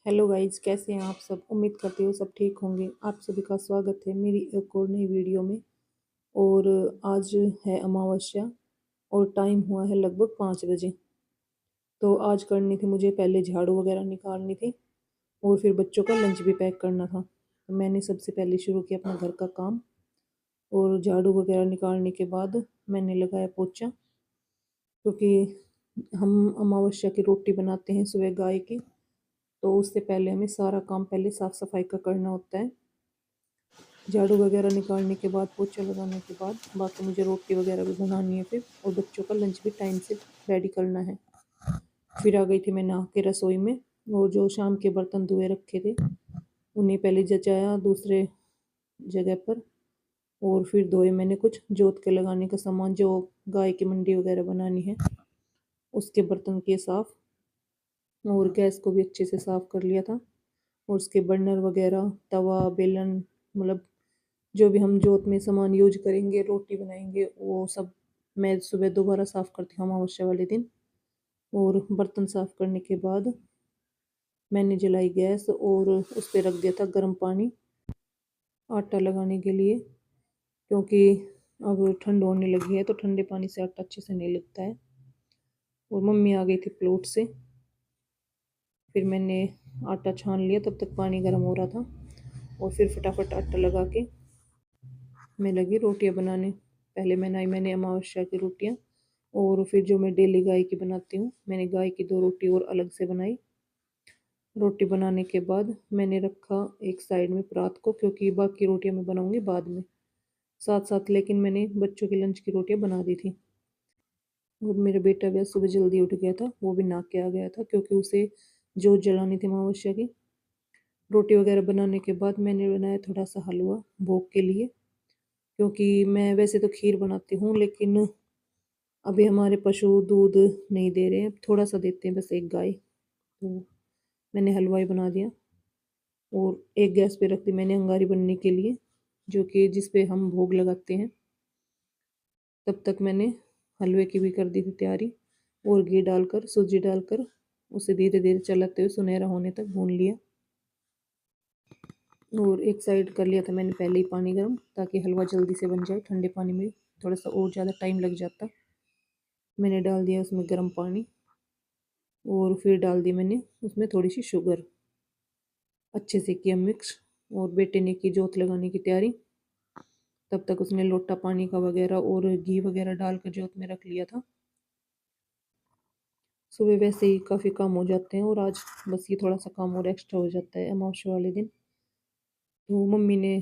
Hello guys, कैसे हैं आप सब। उम्मीद करती हूँ सब ठीक होंगे। आप सभी का स्वागत है मेरी एक और नई वीडियो में। और आज है अमावस्या और टाइम हुआ है लगभग 5 बजे। तो आज करनी थी मुझे, पहले झाड़ू वगैरह निकालनी थी और फिर बच्चों का लंच भी पैक करना था। तो मैंने सबसे पहले शुरू किया अपना घर का काम और झाड़ू वगैरह निकालने के बाद मैंने लगाया पोछा, क्योंकि हम अमावस्या की रोटी बनाते हैं सुबह गाय की। तो उससे पहले हमें सारा काम पहले साफ़ सफाई का करना होता है। झाड़ू वगैरह निकालने के बाद, पोछा लगाने के बाद बाकी मुझे रोटी वगैरह भी बनानी है फिर, और बच्चों का लंच भी टाइम से रेडी करना है। फिर आ गई थी मैं नहा के रसोई में, और जो शाम के बर्तन धोए रखे थे उन्हें पहले जचाया दूसरे जगह पर, और फिर धोए मैंने कुछ जोत के लगाने का सामान, जो गाय की मंडी वगैरह बनानी है उसके बर्तन किए साफ़। और गैस को भी अच्छे से साफ़ कर लिया था, और उसके बर्नर वगैरह, तवा, बेलन, मतलब जो भी हम जोत में सामान यूज करेंगे, रोटी बनाएंगे, वो सब मैं सुबह दोबारा साफ़ करती हूँ अमावस्या वाले दिन। और बर्तन साफ़ करने के बाद मैंने जलाई गैस और उस पर रख दिया था गर्म पानी आटा लगाने के लिए, क्योंकि अब ठंड होने लगी है तो ठंडे पानी से आटा अच्छे से नहीं लगता है। और मम्मी आ गई थी प्लॉट से, फिर मैंने आटा छान लिया, तब तक पानी गर्म हो रहा था, और फिर फटाफट आटा लगा के मैं लगी रोटियां बनाने। पहले मैंने अमावस्या की रोटियां, और फिर जो मैं डेली गाय की बनाती हूँ, मैंने गाय की 2 रोटी और अलग से बनाई। रोटी बनाने के बाद मैंने रखा एक साइड में परात को, क्योंकि बाकी रोटियां मैं बनाऊंगी बाद में साथ साथ, लेकिन मैंने बच्चों के लंच की रोटियां बना दी थी। और मेरा बेटा भी आज सुबह जल्दी उठ गया था, वो भी नहा के आ गया था, क्योंकि उसे जोत जलानी थी अमावस्या की। रोटी वगैरह बनाने के बाद मैंने बनाया थोड़ा सा हलवा भोग के लिए, क्योंकि मैं वैसे तो खीर बनाती हूँ, लेकिन अभी हमारे पशु दूध नहीं दे रहे हैं, थोड़ा सा देते हैं बस, एक गाय। तो मैंने हलवा ही बना दिया, और एक गैस पे रख दी मैंने अंगारी बनने के लिए, जो कि जिस पे हम भोग लगाते हैं। तब तक मैंने हलवे की भी कर दी थी तैयारी, और घी डालकर, सूजी डालकर उसे धीरे धीरे चलाते हुए सुनहरा होने तक भून लिया। और एक साइड कर लिया था मैंने पहले ही पानी गर्म, ताकि हलवा जल्दी से बन जाए। ठंडे पानी में थोड़ा सा और ज़्यादा टाइम लग जाता। मैंने डाल दिया उसमें गर्म पानी, और फिर डाल दी मैंने उसमें थोड़ी सी शुगर। अच्छे से किया मिक्स, और बेटे ने की जोत लगाने की तैयारी। तब तक उसने लोटा पानी का वगैरह और घी वगैरह डालकर जोत में रख लिया था। सुबह वैसे ही काफ़ी काम हो जाते हैं, और आज बस ये थोड़ा सा काम और एक्स्ट्रा हो जाता है अमावस्या वाले दिन। तो मम्मी ने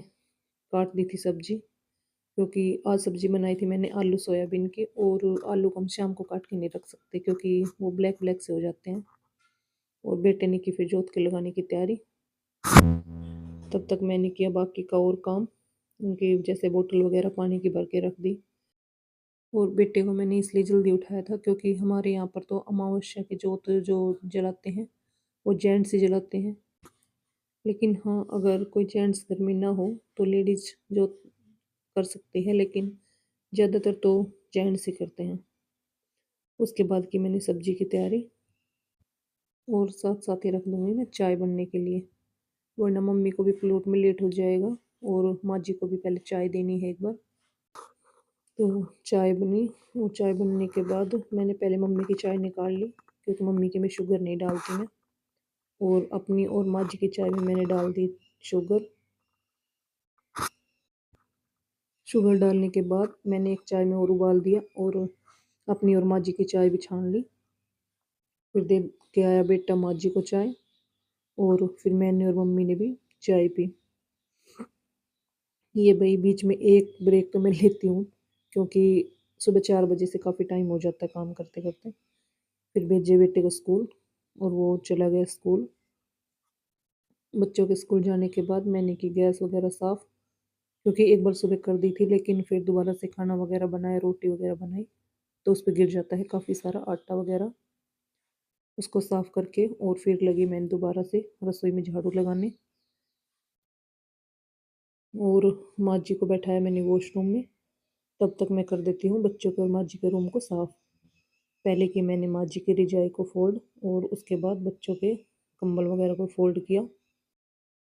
काट दी थी सब्जी, क्योंकि आज सब्जी बनाई थी मैंने आलू सोयाबीन की, और आलू को हम शाम को काट के नहीं रख सकते, क्योंकि वो ब्लैक ब्लैक से हो जाते हैं। और बेटे ने की फिर जोत के लगाने की तैयारी। तब तक मैंने किया बाकी का और काम, उनकी जैसे बोतल वगैरह पानी की भर के रख दी। और बेटे को मैंने इसलिए जल्दी उठाया था, क्योंकि हमारे यहाँ पर तो अमावस्या की जोत जो जलाते हैं वो जेंट्स ही जलाते हैं। लेकिन हाँ, अगर कोई जेंट्स घर में ना हो तो लेडीज जो कर सकती है, लेकिन ज़्यादातर तो जेंट्स ही करते हैं। उसके बाद की मैंने सब्जी की तैयारी, और साथ साथ ही रख दूँगी मैं चाय बनने के लिए, वरना मम्मी को भी प्लॉट में लेट हो जाएगा, और माँ जी को भी पहले चाय देनी है एक बार। तो चाय बनी, और चाय बनने के बाद मैंने पहले मम्मी की चाय निकाल ली, क्योंकि मम्मी की में शुगर नहीं डालती मैं। और अपनी और माँ जी की चाय में मैंने डाल दी शुगर। शुगर डालने के बाद मैंने एक चाय में और उबाल दिया, और अपनी और माँ जी की चाय भी छान ली। फिर दे के आया बेटा माँ जी को चाय, और फिर मैंने और मम्मी ने भी चाय पी। ये भाई बीच में एक ब्रेक तो मैं लेती हूँ, क्योंकि सुबह 4 बजे से काफ़ी टाइम हो जाता है काम करते करते। फिर भेजे बेटे को स्कूल, और वो चला गया स्कूल। बच्चों के स्कूल जाने के बाद मैंने की गैस वगैरह साफ़, क्योंकि एक बार सुबह कर दी थी, लेकिन फिर दोबारा से खाना वगैरह बनाया, रोटी वगैरह बनाई, तो उस पर गिर जाता है काफ़ी सारा आटा वगैरह। उसको साफ़ करके और फिर लगी मैंने दोबारा से रसोई में झाड़ू लगाने, और माँ जी को बैठाया मैंने वॉशरूम में। तब तक मैं कर देती हूँ बच्चों के और माँ जी के रूम को साफ़। पहले की मैंने माँ जी की रजाई को फोल्ड, और उसके बाद बच्चों के कंबल वगैरह को फ़ोल्ड किया।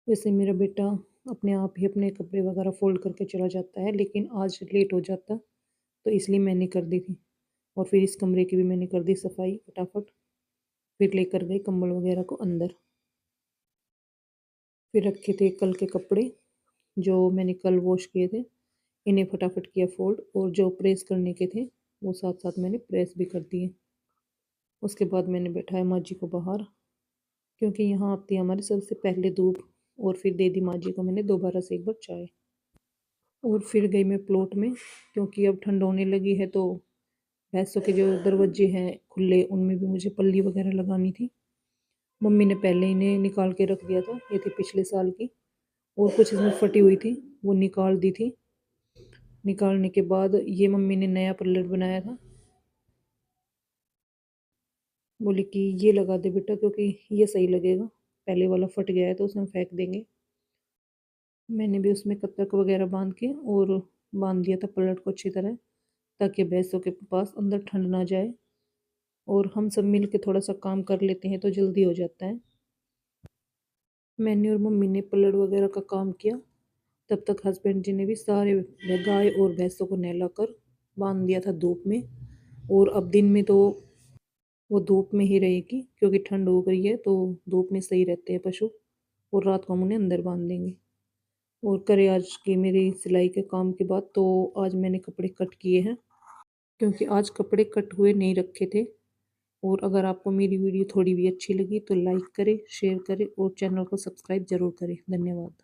वैसे मेरा बेटा अपने आप ही अपने कपड़े वगैरह फ़ोल्ड करके चला जाता है, लेकिन आज लेट हो जाता तो इसलिए मैंने कर दी थी। और फिर इस कमरे की भी मैंने कर दी सफाई फटाफट। फिर लेकर गई कंबल वगैरह को अंदर। फिर रखे थे कल के कपड़े जो मैंने कल वॉश किए थे, इन्हें फटाफट किया फ़ोल्ड, और जो प्रेस करने के थे वो साथ-साथ मैंने प्रेस भी कर दिए। उसके बाद मैंने बैठाया माँ जी को बाहर, क्योंकि यहाँ आती है हमारे सबसे पहले धूप, और फिर दे दी माँ जी को मैंने दोबारा से एक बार चाय। और फिर गई मैं प्लॉट में, क्योंकि अब ठंड होने लगी है तो भैंसों के जो दरवाजे हैं खुले, उनमें भी मुझे पल्ली वगैरह लगानी थी। मम्मी ने पहले इन्हें निकाल के रख दिया था, ये थी पिछले साल की, और कुछ इसमें फटी हुई थी, वो निकाल दी थी। निकालने के बाद ये मम्मी ने नया पल्लेट बनाया था, बोली कि ये लगा दे बेटा क्योंकि ये सही लगेगा, पहले वाला फट गया है तो उसमें फेंक देंगे। मैंने भी उसमें कतक वगैरह बांध के और बांध दिया था पल्लेट को अच्छी तरह, ताकि भैंसों के पास अंदर ठंड ना जाए, और हम सब मिल के थोड़ा सा काम कर लेते हैं तो जल्दी हो जाता है। मैंने और मम्मी ने पल्लेट वगैरह का काम किया, तब तक हस्बैंड जी ने भी सारे गाय और भैंसों को नहलाकर बांध दिया था धूप में। और अब दिन में तो वो धूप में ही रहेगी, क्योंकि ठंड हो गई है तो धूप में सही रहते हैं पशु, और रात को हम उन्हें अंदर बांध देंगे। और करे आज की मेरी सिलाई के काम के बाद, तो आज मैंने कपड़े कट किए हैं, क्योंकि आज कपड़े कट हुए नहीं रखे थे। और अगर आपको मेरी वीडियो थोड़ी भी अच्छी लगी तो लाइक करें, शेयर करें और चैनल को सब्सक्राइब ज़रूर करें। धन्यवाद।